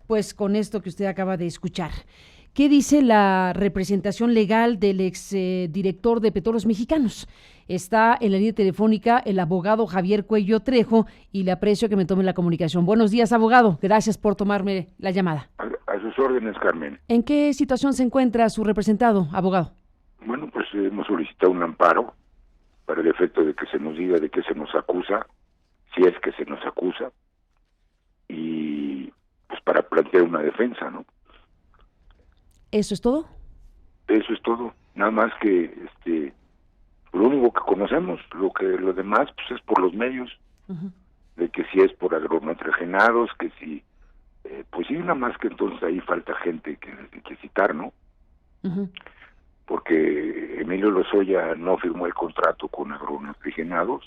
pues con esto que usted acaba de escuchar. ¿Qué dice la representación legal del exdirector de Petróleos Mexicanos? Está en la línea telefónica el abogado Javier Cuello Trejo y le aprecio que me tome la comunicación. Buenos días, abogado. Gracias por tomarme la llamada. A sus órdenes, Carmen. ¿En qué situación se encuentra su representado, abogado? Bueno, pues hemos solicitado un amparo para el efecto de que se nos diga de qué se nos acusa, si es que se nos acusa, y pues para plantear una defensa, ¿no? ¿Eso es todo? Eso es todo. Nada más que lo único que conocemos, lo demás pues es por los medios, de que si es por agronitrogenados, que si pues sí, nada más que entonces ahí falta gente que citar, ¿no? Porque Emilio Lozoya no firmó el contrato con agronitrogenados,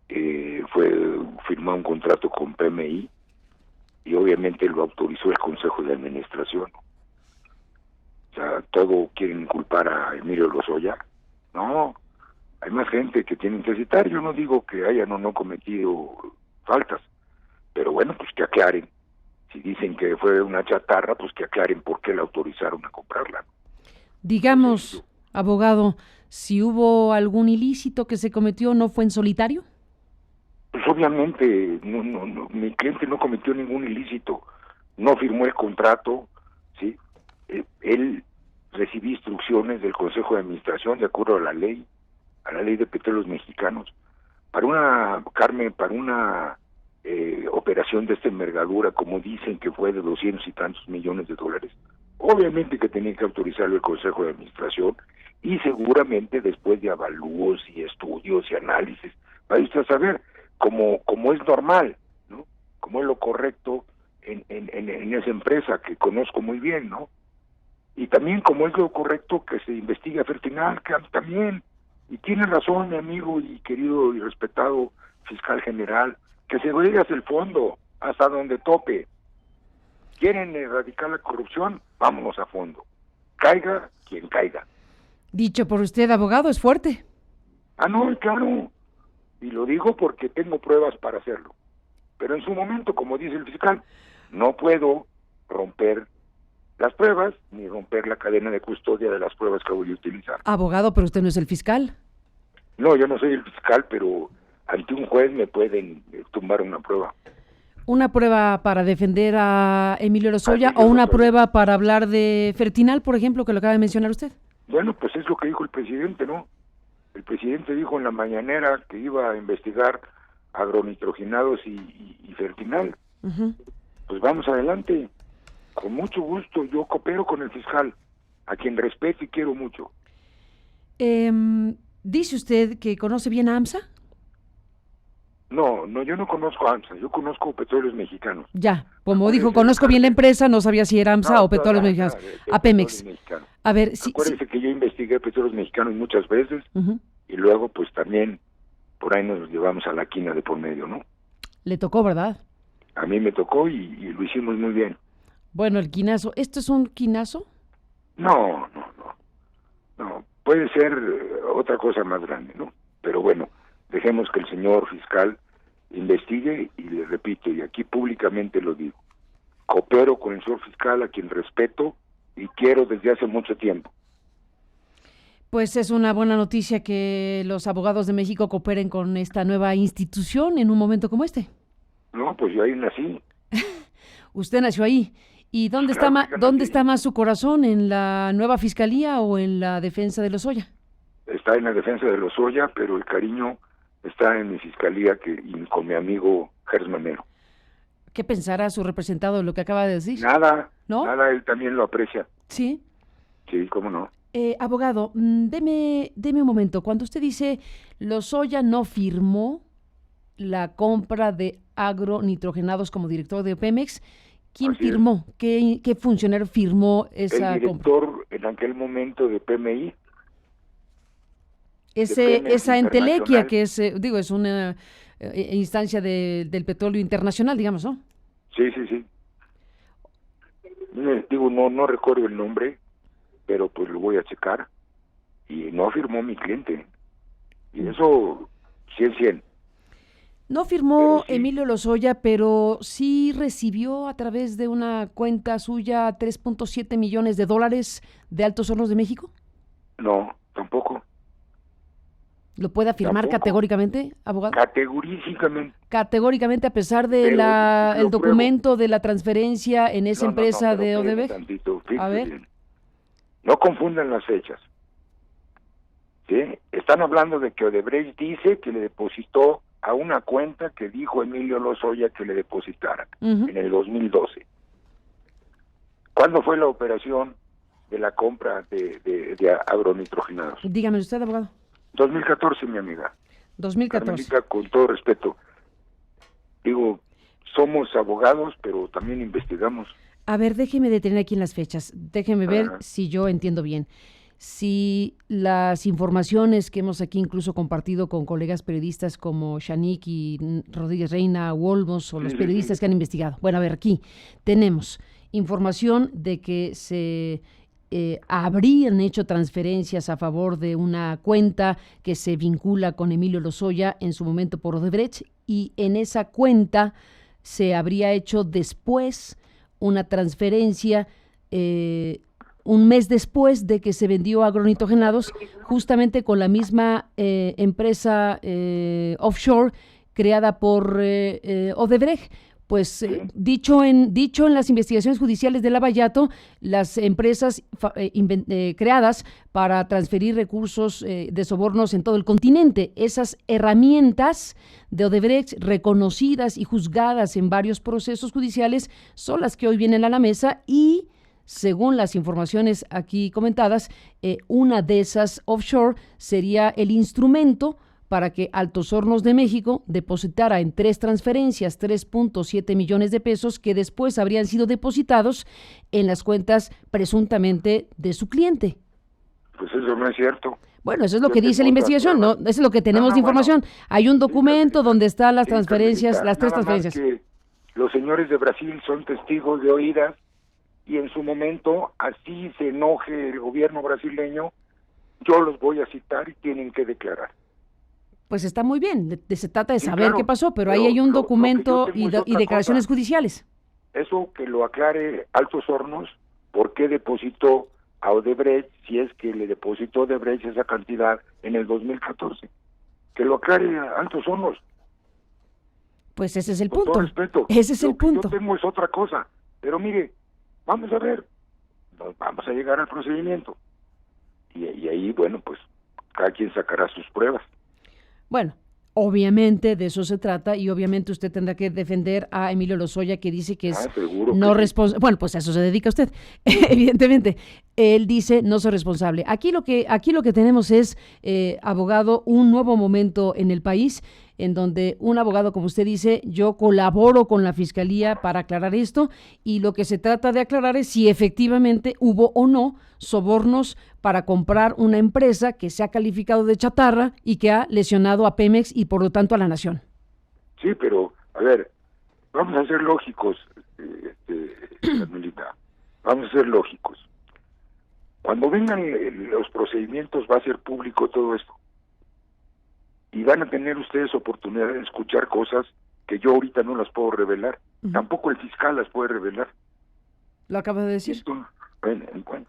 firmó un contrato con PMI y obviamente lo autorizó el Consejo de Administración. O sea, todo quieren inculpar a Emilio Lozoya. No, hay más gente que tienen que citar. Yo no digo que hayan o no cometido faltas, pero bueno, pues que aclaren. Si dicen que fue una chatarra, pues que aclaren por qué la autorizaron a comprarla. Digamos, abogado, si hubo algún ilícito que se cometió, ¿no fue en solitario? Pues obviamente, no, mi cliente no cometió ningún ilícito, no firmó el contrato, ¿sí? Él recibió instrucciones del Consejo de Administración de acuerdo a la ley de Petróleos Mexicanos, para una operación de esta envergadura, como dicen que fue de 200 y tantos millones de dólares, obviamente que tenía que autorizarlo el Consejo de Administración y seguramente después de avalúos y estudios y análisis, va usted a saber como es normal, ¿no? Como es lo correcto en esa empresa que conozco muy bien, ¿no? Y también como es lo correcto que se investigue a Fertinal, que también, y tiene razón mi amigo y querido y respetado fiscal general, que se vaya hacia el fondo, hasta donde tope. ¿Quieren erradicar la corrupción? Vámonos a fondo. Caiga quien caiga. Dicho por usted, abogado, es fuerte. Ah, no, claro. Y lo digo porque tengo pruebas para hacerlo. Pero en su momento, como dice el fiscal, no puedo romper las pruebas ni romper la cadena de custodia de las pruebas que voy a utilizar. Abogado, pero usted no es el fiscal. No, yo no soy el fiscal, pero ante un juez me pueden tumbar una prueba. ¿Una prueba para defender a Emilio Lozoya o una prueba para hablar de Fertinal, por ejemplo, que lo acaba de mencionar usted? Bueno, pues es lo que dijo el presidente, ¿no? El presidente dijo en la mañanera que iba a investigar agronitrogenados y Fertinal. Pues vamos adelante. Con mucho gusto, yo coopero con el fiscal, a quien respeto y quiero mucho. ¿Dice usted que conoce bien a AMSA? No, yo no conozco a AMSA, yo conozco Petróleos Mexicanos. Ya, como dijo, conozco bien la empresa, no sabía si era AMSA o Petróleos Mexicanos. A Pemex. A ver, acuérdense que yo investigué Petróleos Mexicanos muchas veces y luego pues también por ahí nos llevamos a la quina de por medio, ¿no? Le tocó, ¿verdad? A mí me tocó y lo hicimos muy bien. Bueno, el quinazo, ¿esto es un quinazo? No, puede ser otra cosa más grande, ¿no? Pero bueno, dejemos que el señor fiscal investigue y le repito, y aquí públicamente lo digo, coopero con el señor fiscal a quien respeto y quiero desde hace mucho tiempo. Pues es una buena noticia que los abogados de México cooperen con esta nueva institución en un momento como este. No, pues yo ahí nací. Usted nació ahí. ¿Y dónde está más su corazón? ¿En la nueva fiscalía o en la defensa de Lozoya? Está en la defensa de Lozoya, pero el cariño está en mi fiscalía y con mi amigo Gers Manero. ¿Qué pensará su representado de lo que acaba de decir? Nada, ¿no? Nada, él también lo aprecia. ¿Sí? Sí, cómo no. Abogado, deme un momento. Cuando usted dice Lozoya no firmó la compra de agronitrogenados como director de Pemex, ¿quién firmó? ¿Qué funcionario firmó esa compra? El director en aquel momento de PMI. Esa entelequia que es, es una instancia del petróleo internacional, digamos, ¿no? Sí. No recuerdo el nombre, pero pues lo voy a checar. Y no firmó mi cliente. Y eso, 100. No firmó sí, Emilio Lozoya, pero sí recibió a través de una cuenta suya 3.7 millones de dólares de Altos Hornos de México. no, tampoco, ¿Lo puede afirmar tampoco, categóricamente, abogado? categorísticamente, Categóricamente, a pesar de pero el lo pruebo. documento de la transferencia en esa No, no, no, empresa pero de espéreme Odebrecht. tantito, A fíjese ver, bien. No confundan las fechas, ¿sí? Están hablando de que Odebrecht dice que le depositó a una cuenta que dijo Emilio Lozoya que le depositara ujú. en el 2012. ¿Cuándo fue la operación de la compra de agronitrogenados? Dígame usted, abogado. 2014, mi amiga. 2014. Carmelita, con todo respeto, digo, somos abogados, pero también investigamos. A ver, déjeme detener aquí en las fechas. Déjeme ver Ajá. si yo entiendo bien. Si las informaciones que hemos aquí incluso compartido con colegas periodistas como Shanik y Rodríguez Reina, Wolmos o Sí, los sí, sí. periodistas que han investigado. Bueno, a ver, aquí tenemos información de que se habrían hecho transferencias a favor de una cuenta que se vincula con Emilio Lozoya en su momento por Odebrecht, y en esa cuenta se habría hecho después una transferencia un mes después de que se vendió agronitrogenados, justamente con la misma empresa offshore creada por Odebrecht. Pues Sí. dicho en las investigaciones judiciales de Lavallato, las empresas creadas para transferir recursos de sobornos en todo el continente, esas herramientas de Odebrecht reconocidas y juzgadas en varios procesos judiciales son las que hoy vienen a la mesa, y según las informaciones aquí comentadas, una de esas offshore sería el instrumento para que Altos Hornos de México depositara en 3 transferencias 3.7 millones de pesos que después habrían sido depositados en las cuentas presuntamente de su cliente. Pues eso no es cierto. Bueno, eso es lo Yo que dice la tengo otras investigación, ¿no? pruebas. Eso es lo que No, tenemos de no, bueno, información. Hay un sí, documento Carmelita. donde están las Sí, transferencias, Carmelita. las 3 Nada más transferencias. que los señores de Brasil son testigos de oídas y en su momento, así se enoje el gobierno brasileño, yo los voy a citar y tienen que declarar. Pues está muy bien, se trata de Sí, saber qué claro, pasó, pero ahí pero hay un lo que yo documento tengo es y otra declaraciones cosa. judiciales. Eso que lo aclare Altos Hornos, ¿por qué depositó a Odebrecht, si es que le depositó Odebrecht esa cantidad en el 2014? Que lo aclare Altos Hornos, Pues ese es el con todo punto. respeto. Ese es el Lo que yo punto. tengo es otra cosa. Pero mire, vamos a ver, nos vamos a llegar al procedimiento. Y ahí, bueno, pues cada quien sacará sus pruebas. Bueno, obviamente de eso se trata, y obviamente usted tendrá que defender a Emilio Lozoya, que dice que es Seguro que no sí. responsable. Bueno, pues a eso se dedica usted, evidentemente. Él dice no soy responsable. Aquí lo que tenemos es, abogado, un nuevo momento en el país, en donde un abogado, como usted dice, yo colaboro con la Fiscalía para aclarar esto, y lo que se trata de aclarar es si efectivamente hubo o no sobornos para comprar una empresa que se ha calificado de chatarra y que ha lesionado a Pemex y por lo tanto a la nación. Sí, pero, a ver, vamos a ser lógicos, Carmelita. Vamos a ser lógicos. Cuando vengan los procedimientos va a ser público todo esto. Y van a tener ustedes oportunidad de escuchar cosas que yo ahorita no las puedo revelar. Tampoco el fiscal las puede revelar. Lo acaba de decir.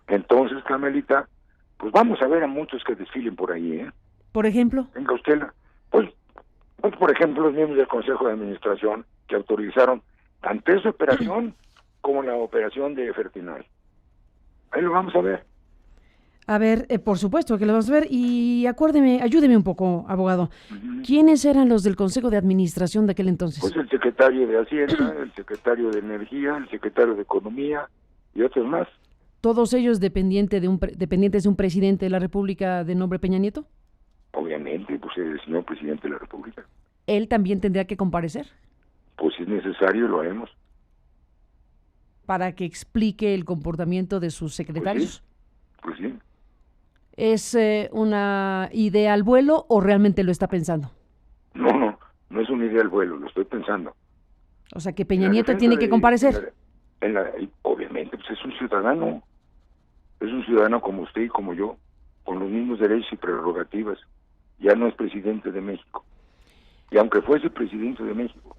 Entonces, Carmelita, pues vamos a ver a muchos que desfilen por ahí, ¿eh? Por ejemplo. Venga usted, pues por ejemplo, los miembros del Consejo de Administración que autorizaron tanto esa operación como la operación de Fertinal. Ahí lo vamos a ver. A ver, por supuesto que lo vamos a ver, y ayúdeme un poco, abogado. ¿Quiénes eran los del Consejo de Administración de aquel entonces? Pues el secretario de Hacienda, el secretario de Energía, el secretario de Economía y otros más. ¿Todos ellos dependientes de un presidente de la República de nombre Peña Nieto? Obviamente, pues el señor presidente de la República. ¿Él también tendría que comparecer? Pues si es necesario, lo haremos. ¿Para que explique el comportamiento de sus secretarios? Pues sí. ¿Es una idea al vuelo o realmente lo está pensando? No es una idea al vuelo, lo estoy pensando. O sea, que Peña Nieto tiene que comparecer. Obviamente, pues es un ciudadano como usted y como yo, con los mismos derechos y prerrogativas. Ya no es presidente de México. y aunque fuese presidente de México.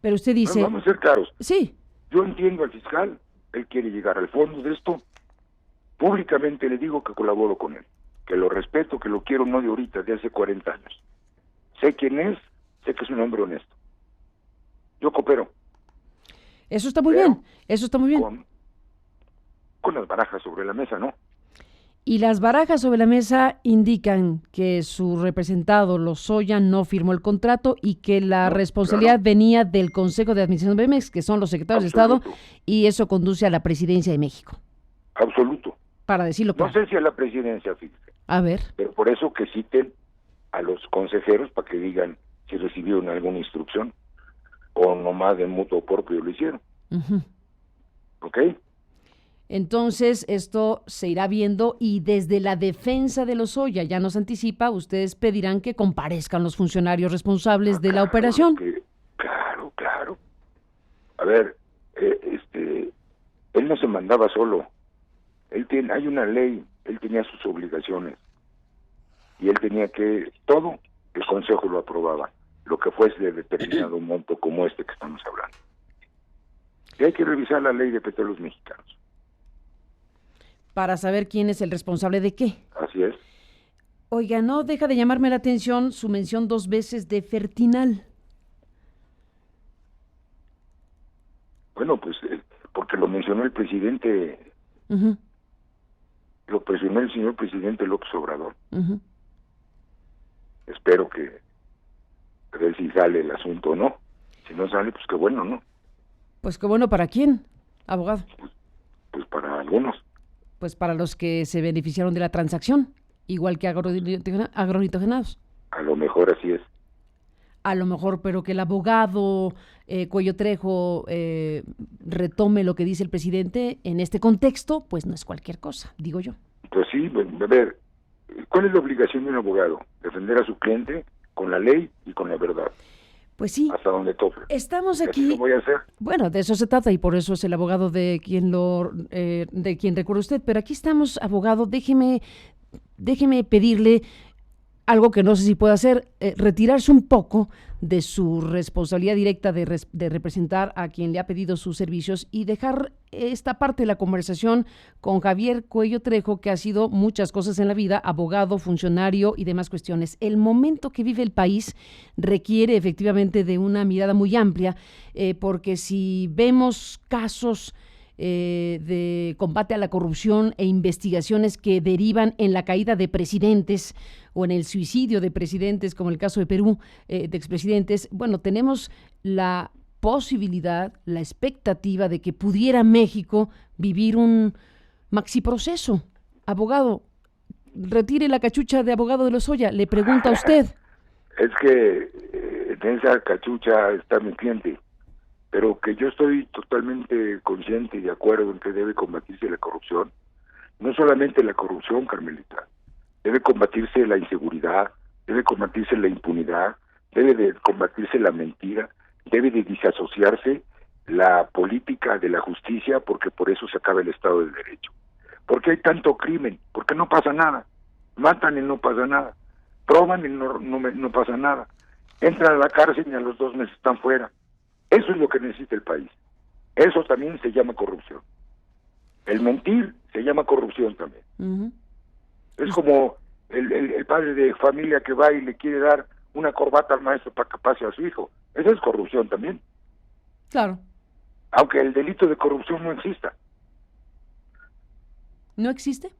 Pero usted dice... Bueno, vamos a ser claros. Sí. Yo entiendo al fiscal, él quiere llegar al fondo de esto. Públicamente le digo que colaboro con él, que lo respeto, que lo quiero no de ahorita, de hace 40 años. Sé quién es, sé que es un hombre honesto. Yo coopero. Eso está muy bien, eso está muy bien. Con las barajas sobre la mesa, ¿no? Y las barajas sobre la mesa indican que su representado, Lozoya, no firmó el contrato y que la responsabilidad venía del Consejo de Administración de Pemex, que son los secretarios de Estado, y eso conduce a la presidencia de México. Absoluto. Para decirlo claro. No sé si a la presidencia, fíjese. A ver. Pero por eso que citen a los consejeros para que digan si recibieron alguna instrucción o nomás de mutuo propio lo hicieron. ¿Ok? Entonces, esto se irá viendo y desde la defensa de Lozoya, ya nos anticipa, ustedes pedirán que comparezcan los funcionarios responsables de la operación. Claro. A ver, él no se mandaba solo. Hay una ley, él tenía sus obligaciones. Y él tenía que, todo, el Consejo lo aprobaba, lo que fuese de determinado monto como este que estamos hablando. Y hay que revisar la ley de Petróleos Mexicanos. Para saber quién es el responsable de qué. Así es. Oiga, no deja de llamarme la atención su mención 2 veces de Fertinal. Bueno, pues porque lo mencionó el presidente, lo presionó el señor presidente López Obrador. Espero que a ver si sale el asunto o no. Si no sale, pues qué bueno, ¿no? Pues qué bueno, ¿para quién, abogado? Pues para algunos. Pues para los que se beneficiaron de la transacción, igual que agronitrogenados. A lo mejor así es. A lo mejor, pero que el abogado Cuello Trejo retome lo que dice el presidente en este contexto, pues no es cualquier cosa, digo yo. Pues sí, a ver, ¿cuál es la obligación de un abogado? Defender a su cliente con la ley y con la verdad. Pues sí. Hasta donde toque. Estamos aquí. ¿Qué lo voy a hacer? Bueno, de eso se trata y por eso es el abogado de quien recurre usted. Pero aquí estamos, abogado. Déjeme pedirle algo que no sé si puede hacer, retirarse un poco de su responsabilidad directa de representar a quien le ha pedido sus servicios y dejar esta parte de la conversación con Javier Cuello Trejo, que ha sido muchas cosas en la vida, abogado, funcionario y demás cuestiones. El momento que vive el país requiere efectivamente de una mirada muy amplia, porque si vemos casos de combate a la corrupción e investigaciones que derivan en la caída de presidentes o en el suicidio de presidentes, como el caso de Perú, de expresidentes, bueno, tenemos la posibilidad, la expectativa de que pudiera México vivir un maxiproceso. Abogado, retire la cachucha de abogado de Lozoya, le pregunta a usted. Es que en esa cachucha está mi cliente, pero que yo estoy totalmente consciente y de acuerdo en que debe combatirse la corrupción. No solamente la corrupción, Carmelita, debe combatirse la inseguridad, debe combatirse la impunidad, debe de combatirse la mentira, debe de disasociarse la política de la justicia, porque por eso se acaba el Estado de Derecho. ¿Por qué hay tanto crimen? Porque no pasa nada. Matan y no pasa nada. Proban y no pasa nada. Entran a la cárcel y a los 2 meses están fuera. Eso es lo que necesita el país. Eso también se llama corrupción. El mentir se llama corrupción también. Es como el padre de familia que va y le quiere dar una corbata al maestro para que pase a su hijo. Eso es corrupción también. Claro. Aunque el delito de corrupción no exista. ¿No existe?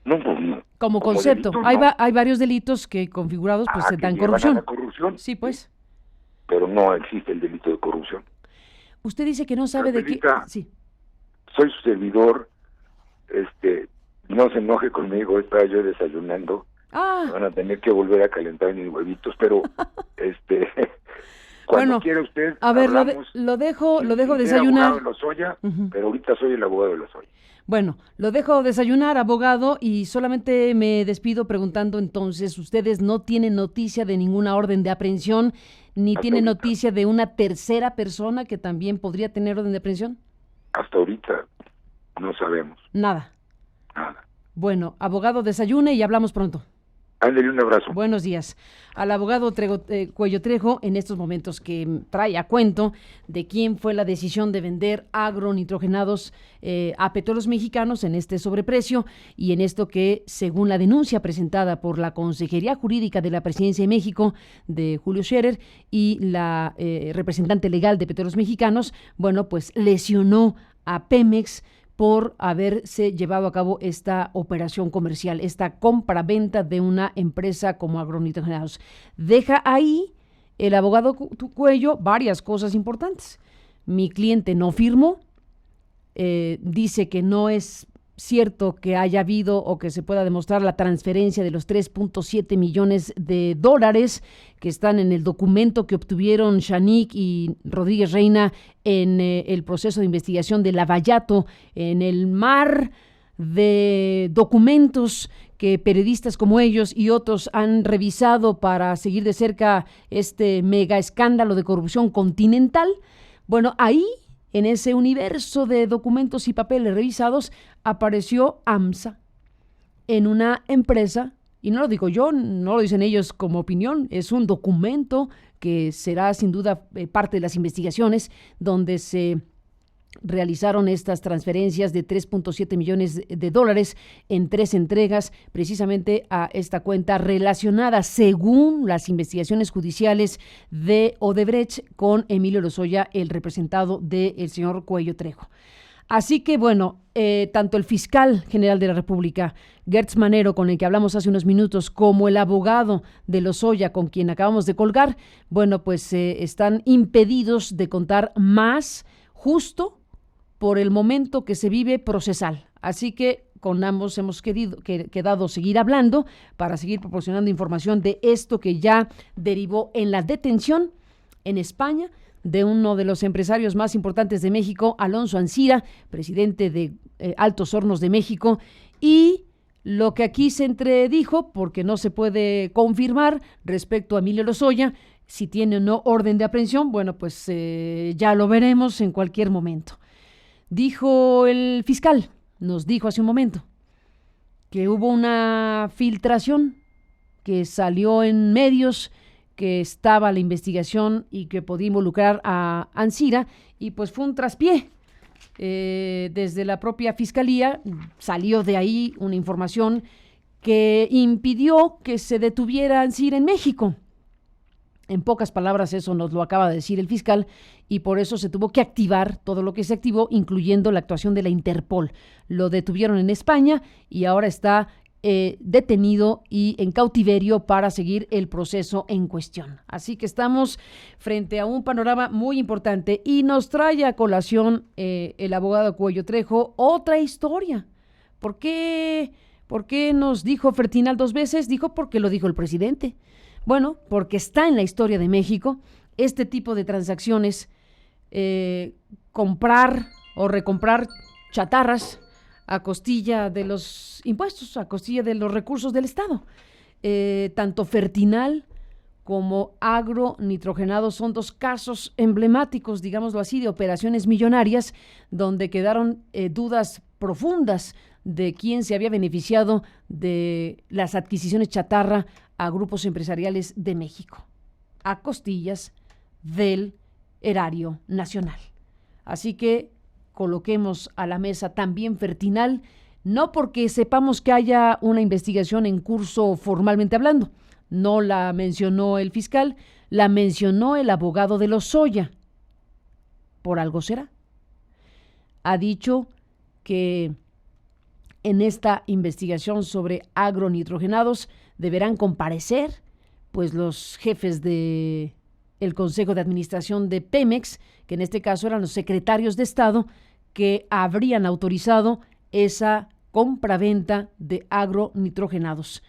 No, pues no. Como concepto. Delito, no. Hay varios delitos que configurados pues se dan corrupción. Corrupción. Sí, pues. Pero no existe el delito de corrupción. Usted dice que no sabe Carmelita, de qué... Sí. Soy su servidor, no se enoje conmigo, estaba yo desayunando. Van a tener que volver a calentar mis huevitos, pero cuando quiera usted, a ver, lo dejo desayunar. Abogado de Lozoya, pero ahorita soy el abogado de Lozoya. Bueno, lo dejo desayunar, abogado, y solamente me despido preguntando entonces, ¿ustedes no tienen noticia de ninguna orden de aprehensión, ni tienen noticia de una tercera persona que también podría tener orden de aprehensión? Hasta ahorita no sabemos. Nada. Bueno, abogado, desayune y hablamos pronto. Ándale, un abrazo. Buenos días. Al abogado Cuello Trejo, en estos momentos que trae a cuento de quién fue la decisión de vender agronitrogenados a Petróleos Mexicanos en este sobreprecio y en esto que, según la denuncia presentada por la Consejería Jurídica de la Presidencia de México, de Julio Scherer, y la representante legal de Petróleos Mexicanos, bueno, pues lesionó a Pemex por haberse llevado a cabo esta operación comercial, esta compra-venta de una empresa como Agronitrogenados. Deja ahí el abogado Cuello varias cosas importantes. Mi cliente no firmó, dice que no es cierto que haya habido o que se pueda demostrar la transferencia de los 3.7 millones de dólares que están en el documento que obtuvieron Shanique y Rodríguez Reina en el proceso de investigación de Lavallato, en el mar de documentos que periodistas como ellos y otros han revisado para seguir de cerca este mega escándalo de corrupción continental. Bueno, ahí, en ese universo de documentos y papeles revisados, apareció AMSA en una empresa, y no lo digo yo, no lo dicen ellos como opinión, es un documento que será sin duda parte de las investigaciones donde se realizaron estas transferencias de 3.7 millones de dólares en 3 entregas precisamente a esta cuenta relacionada, según las investigaciones judiciales de Odebrecht, con Emilio Lozoya, el representado del señor Cuello Trejo. Así que, bueno, tanto el fiscal general de la República, Gertz Manero, con el que hablamos hace unos minutos, como el abogado de Lozoya, con quien acabamos de colgar, bueno, pues están impedidos de contar más, justo por el momento que se vive procesal. Así que con ambos hemos quedado seguir hablando para seguir proporcionando información de esto que ya derivó en la detención en España de uno de los empresarios más importantes de México, Alonso Ancira, presidente de Altos Hornos de México, y lo que aquí se entredijo, porque no se puede confirmar respecto a Emilio Lozoya, si tiene o no orden de aprehensión, bueno, pues ya lo veremos en cualquier momento. Dijo el fiscal, nos dijo hace un momento, que hubo una filtración que salió en medios, que estaba la investigación y que podía involucrar a Ancira, y pues fue un traspié. Desde la propia fiscalía salió de ahí una información que impidió que se detuviera Ancira en México. En pocas palabras, eso nos lo acaba de decir el fiscal, y por eso se tuvo que activar todo lo que se activó, incluyendo la actuación de la Interpol. Lo detuvieron en España y ahora está detenido y en cautiverio para seguir el proceso en cuestión. Así que estamos frente a un panorama muy importante, y nos trae a colación el abogado Cuello Trejo otra historia. ¿Por qué nos dijo Fertinal 2 veces? Dijo porque lo dijo el presidente. Bueno, porque está en la historia de México este tipo de transacciones, comprar o recomprar chatarras a costilla de los impuestos, a costilla de los recursos del Estado. Tanto Fertinal como Agronitrogenados son 2 casos emblemáticos, digámoslo así, de operaciones millonarias donde quedaron dudas profundas de quién se había beneficiado de las adquisiciones chatarra a grupos empresariales de México, a costillas del erario nacional. Así que coloquemos a la mesa también Fertinal, no porque sepamos que haya una investigación en curso formalmente hablando, no la mencionó el fiscal, la mencionó el abogado de Lozoya. Por algo será. Ha dicho que en esta investigación sobre agronitrogenados deberán comparecer pues los jefes de el Consejo de Administración de Pemex, que en este caso eran los secretarios de Estado que habrían autorizado esa compra-venta de agronitrogenados.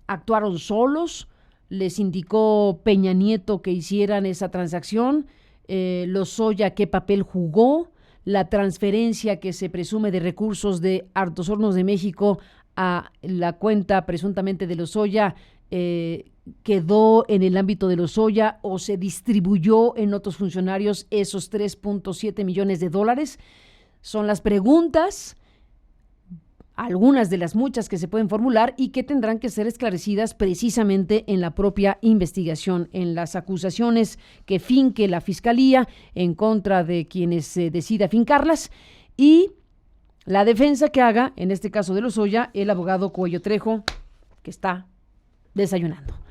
Actuaron solos, les indicó Peña Nieto que hicieran esa transacción, Lozoya qué papel jugó, la transferencia que se presume de recursos de Altos Hornos de México a la cuenta presuntamente de Lozoya, quedó en el ámbito de Lozoya o se distribuyó en otros funcionarios esos 3.7 millones de dólares. Son las preguntas algunas de las muchas que se pueden formular y que tendrán que ser esclarecidas precisamente en la propia investigación, en las acusaciones que finque la Fiscalía en contra de quienes decida fincarlas y la defensa que haga, en este caso de Lozoya, el abogado Cuello Trejo, que está desayunando.